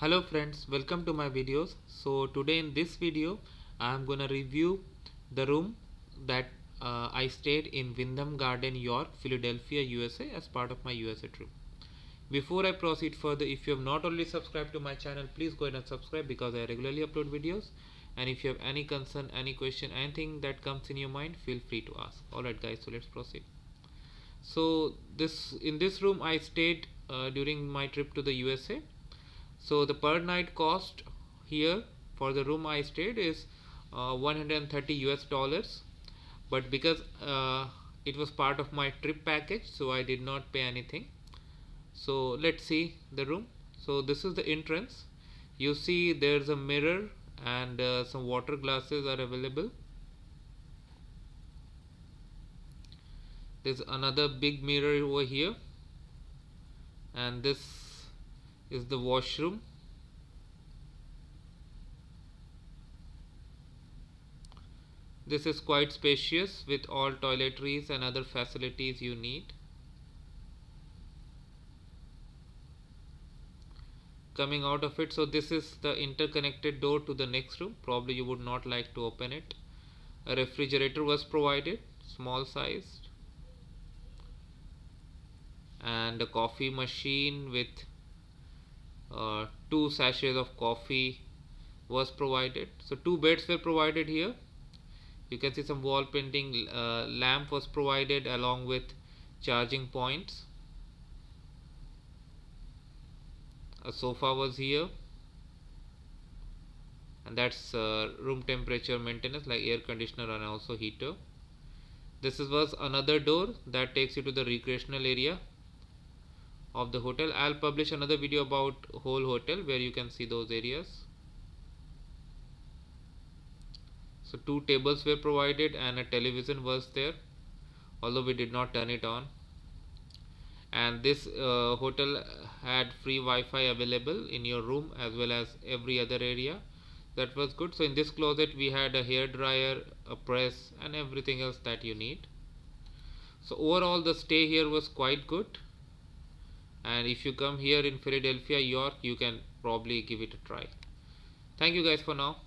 Hello friends, welcome to my videos. So today in this video I am gonna review the room that I stayed in Wyndham Garden York, Philadelphia, USA as part of my USA trip. Before I proceed further, if you have not already subscribed to my channel, please go ahead and subscribe because I regularly upload videos. And if you have any concern, any question, anything that comes in your mind, feel free to ask. Alright guys, so let's proceed. So in this room I stayed during my trip to the USA. So the per night cost here for the room I stayed is 130 US dollars, but because it was part of my trip package, so I did not pay anything. So let's see the room. So this is the entrance. You see there's a mirror and some water glasses are available. There's another big mirror over here, and this is the washroom. This is quite spacious with all toiletries and other facilities you need. Coming out of it, so this is the interconnected door to the next room. Probably you would not like to open it. A refrigerator was provided, small sized, and a coffee machine with 2 sachets of coffee was provided. So 2 beds were provided here. You can see some wall painting. Lamp was provided along with charging points. A sofa was here, and that's room temperature maintenance like air conditioner and also heater. This was another door that takes you to the recreational area of the hotel. I'll publish another video about whole hotel where you can see those areas. So 2 tables were provided and a television was there, although we did not turn it on. And this hotel had free Wi-Fi available in your room as well as every other area. That was good. So in this closet we had a hair dryer, a press, and everything else that you need. So overall the stay here was quite good, and if you come here in Philadelphia, York, you can probably give it a try. Thank you guys for now.